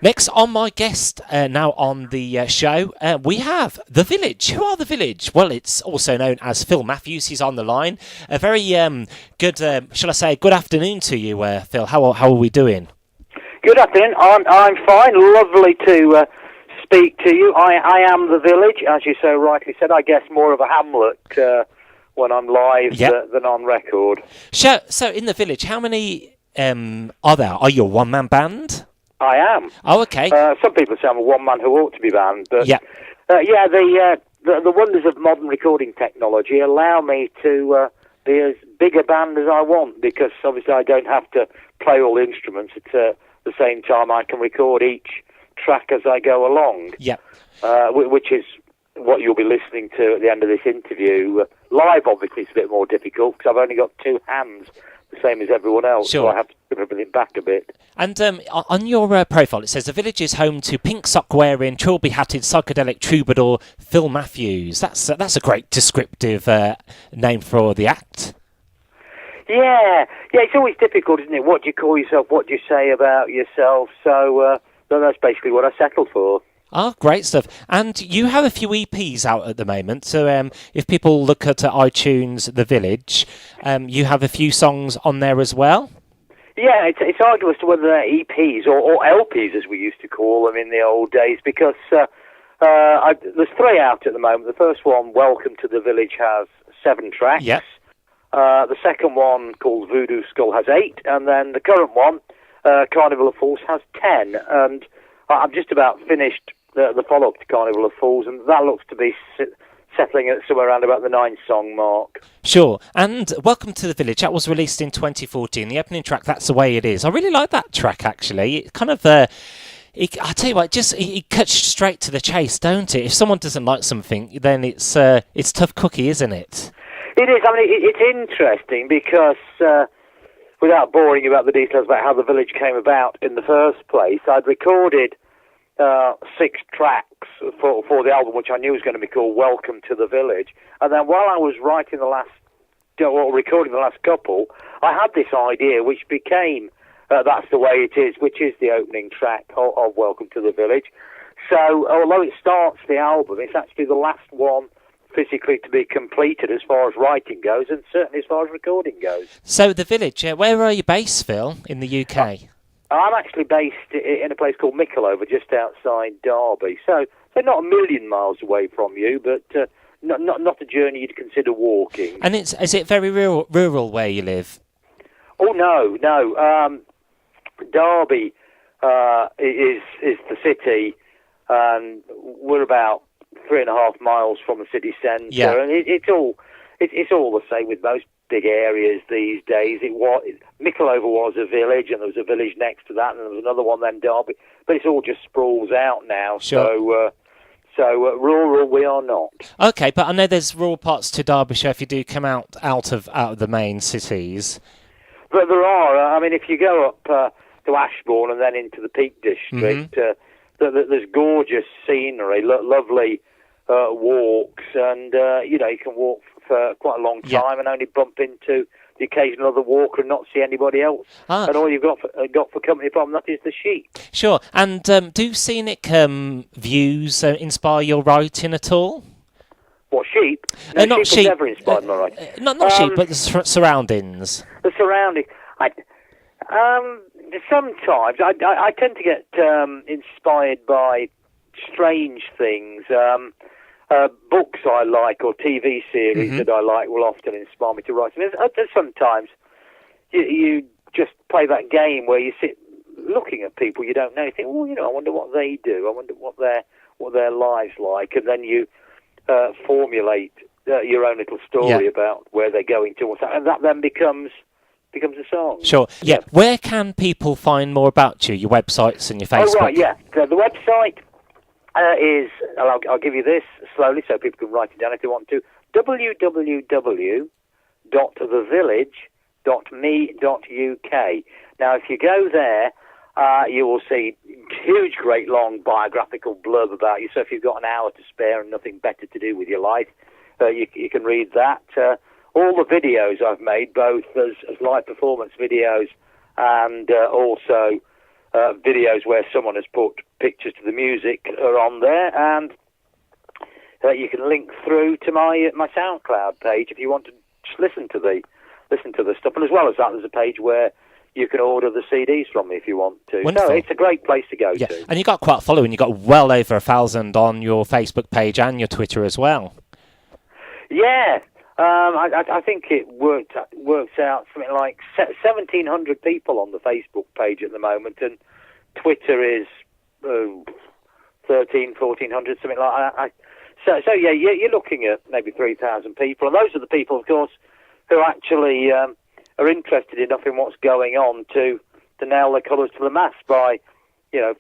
Next on my guest now on the show, we have The Village. Who are The Village? Well, it's also known as Phil Matthews. He's on the line. A very good, shall I say, good afternoon to you, Phil. How are we doing? Good afternoon. I'm fine. Lovely to speak to you. I am The Village, as you so rightly said. I guess more of a Hamlet when I'm live than on record. So in The Village, how many are there? Are you a one-man band? I am. Oh, okay. Some people say I'm a one-man who ought to be banned, but the wonders of modern recording technology allow me to be as big a band as I want, because obviously I don't have to play all the instruments at the same time. I can record each track as I go along. Yeah. Which is what you'll be listening to at the end of this interview. Live, obviously, it's a bit more difficult because I've only got two hands, the same as everyone else, Sure. so I have to put everything back a bit. And on your profile, it says The Village is home to pink sock-wearing, trilby-hatted psychedelic troubadour Phil Matthews. That's a great descriptive name for the act. Yeah, it's always difficult, isn't it? What do you call yourself? What do you say about yourself? So that's basically what I settled for. Oh, great stuff. And you have a few EPs out at the moment. So if people look at iTunes, The Village, you have a few songs on there as well? Yeah, it's arguable as to whether they're EPs or LPs, as we used to call them in the old days, because there's three out at the moment. The first one, Welcome to the Village, has 7 tracks. Yep. The second one, called Voodoo Skull, has 8. And then the current one, Carnival of Fools, has 10. And I'm just about finished the follow-up to Carnival of Fools, and that looks to be settling at somewhere around about the 9-song mark. Sure. And Welcome to the Village, that was released in 2014. The opening track, That's the Way It Is. I really like that track, actually. It kind of... I tell you what, it cuts straight to the chase, don't it? If someone doesn't like something, then it's tough cookie, isn't it? It is. I mean, it's interesting because, without boring you about the details about how The Village came about in the first place, I'd recorded 6 tracks for the album, which I knew was going to be called Welcome to the Village. And then while I was recording the last couple, I had this idea which became That's the Way It Is, which is the opening track of Welcome to the Village. So, although it starts the album, it's actually the last one physically to be completed as far as writing goes, and certainly as far as recording goes. So, The Village, where are you based, Phil, in the UK? I'm actually based in a place called Mickleover, just outside Derby. So not a million miles away from you, but not a journey you'd consider walking. And is it very rural where you live? Oh, no. Derby is the city, and we're about 3.5 miles from the city centre. Yeah. And it's all the same with most big areas these days. Mickleover was a village, and there was a village next to that, and there was another one then, Derby. But it's all just sprawls out now. Sure. So rural we are not. Okay, but I know there's rural parts to Derbyshire if you do come out of the main cities. But there are. I mean, if you go up to Ashbourne and then into the Peak District, there's gorgeous scenery, lovely walks, and you can walk for quite a long time and only bump into the occasional other walker and not see anybody else. And all you've got for company from that is the sheep. Sure. And do scenic views inspire your writing at all? What, sheep? No, not sheep. Has never inspired my writing. Not sheep, but the surroundings. The surroundings. Sometimes I tend to get inspired by strange things. Books I like or TV series that I like will often inspire me to write. And there's sometimes you just play that game where you sit looking at people you don't know. You think, I wonder what they do. I wonder what their lives like, and then you formulate your own little story about where they're going to, and that then becomes a song. Sure. Yeah. Where can people find more about you? Your websites and your Facebook? Oh, right, yeah. The website is, I'll give you this slowly so people can write it down if they want to, www.thevillage.me.uk. Now, if you go there, you will see huge, great, long biographical blurb about you. So if you've got an hour to spare and nothing better to do with your life, you can read that. All the videos I've made, both as live performance videos and also videos where someone has put pictures to the music are on there, and you can link through to my SoundCloud page if you want to just listen to the stuff. And as well as that, there's a page where you can order the CDs from me if you want to. Wonderful. So it's a great place to go to. And you got quite a following. You got well over 1,000 on your Facebook page and your Twitter as well. Yeah, I think it works out something like 1,700 people on the Facebook page at the moment, and Twitter is 1,400, something like that. So yeah, you're looking at maybe 3,000 people, and those are the people, of course, who actually are interested enough in what's going on to nail their colours to the mast by,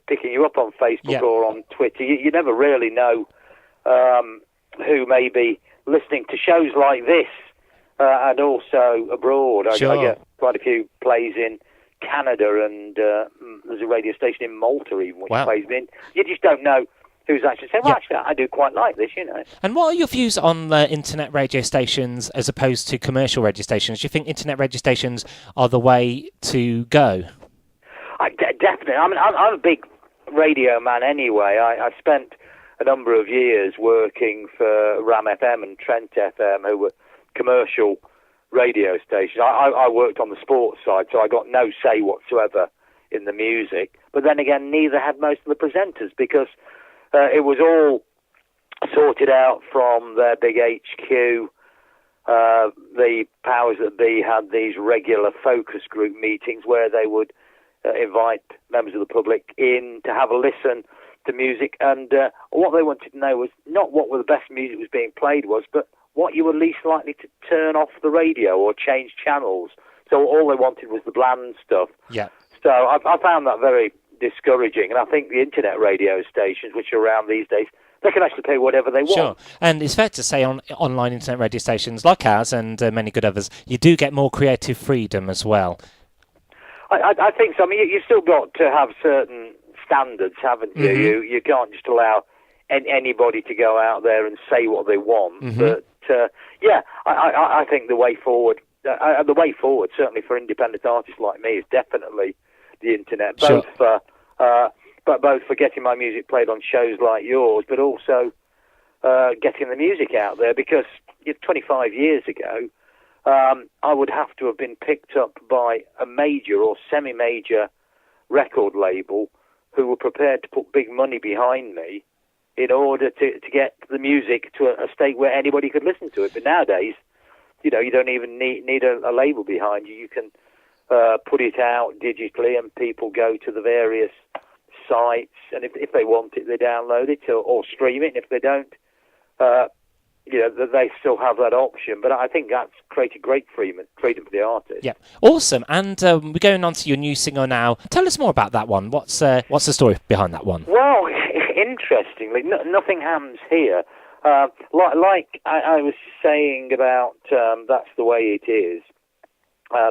picking you up on Facebook or on Twitter. You never really know who may be listening to shows like this, and also abroad. I get quite a few plays in Canada, and there's a radio station in Malta even which plays me in. You just don't know who's actually saying, well, actually, I do quite like this, And what are your views on internet radio stations as opposed to commercial radio stations? Do you think internet radio stations are the way to go? Definitely. I mean, I'm a big radio man anyway. I spent a number of years working for Ram FM and Trent FM, who were commercial radio stations. I worked on the sports side, so I got no say whatsoever in the music. But then again, neither had most of the presenters, because it was all sorted out from their big HQ. The powers that be had these regular focus group meetings where they would invite members of the public in to have a listen to music, and what they wanted to know was not what were the best music was being played but what you were least likely to turn off the radio or change channels. So all they wanted was the bland stuff. Yeah. So I found that very discouraging, and I think the internet radio stations, which are around these days, they can actually play whatever they want. Sure, and it's fair to say on online internet radio stations like ours and many good others, you do get more creative freedom as well. I think so. I mean, you've still got to have certain standards, haven't you? Mm-hmm. You can't just allow anybody to go out there and say what they want. Mm-hmm. But I think the way forward, certainly for independent artists like me, is definitely the internet. Both for getting my music played on shows like yours, but also getting the music out there. Because 25 years ago, I would have to have been picked up by a major or semi-major record label who were prepared to put big money behind me in order to get the music to a state where anybody could listen to it. But nowadays, you don't even need a label behind you. You can put it out digitally, and people go to the various sites, and if they want it, they download it or stream it, and if they don't, they still have that option. But I think that's created great freedom for the artist. Yeah, awesome. And we're going on to your new single now. Tell us more about that one. What's the story behind that one? Well, interestingly, nothing happens here. Like I was saying about That's the Way It Is,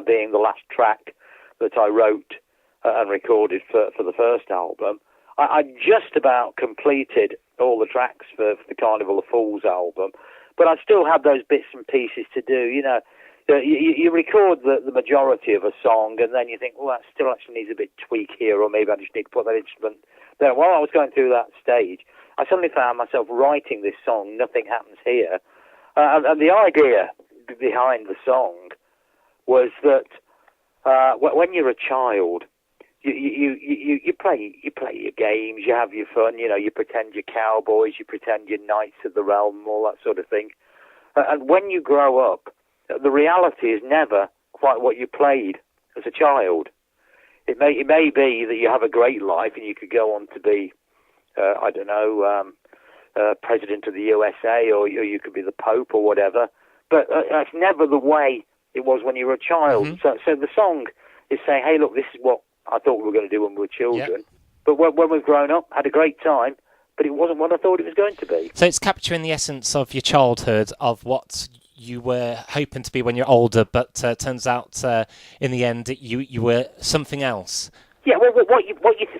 being the last track that I wrote and recorded for the first album. I just about completed all the tracks for the Carnival of Fools album, but I still had those bits and pieces to do. You record the majority of a song, and then you think, well, that still actually needs a bit tweak here, or maybe I just need to put that instrument there. While I was going through that stage, I suddenly found myself writing this song, Nothing Happens Here, and the idea behind the song was that when you're a child, you play your games, you have your fun, you pretend you're cowboys, you pretend you're knights of the realm, all that sort of thing. And when you grow up, the reality is never quite what you played as a child. It may be that you have a great life and you could go on to be, president of the USA, or you could be the Pope or whatever. But that's never the way it was when you were a child. Mm-hmm. So the song is saying, hey, look, this is what I thought we were going to do when we were children. Yep. But when we've grown up, had a great time, but it wasn't what I thought it was going to be. So it's capturing the essence of your childhood, of what you were hoping to be when you're older, but turns out in the end you were something else. Yeah, well,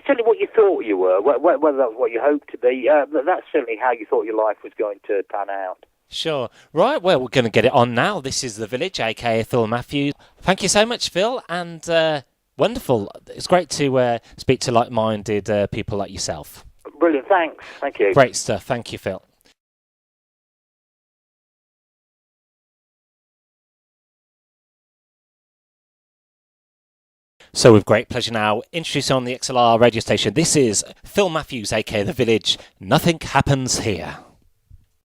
certainly what you thought you were, whether that was what you hoped to be, that's certainly how you thought your life was going to pan out. Sure. Right, well, we're going to get it on now. This is The Village, a.k.a. Phil Matthews. Thank you so much, Phil, and Wonderful. It's great to speak to like-minded people like yourself. Brilliant. Thanks. Thank you. Great stuff. Thank you, Phil. So with great pleasure now, introducing on the XLR radio station, this is Phil Matthews, aka The Village. Nothing happens here.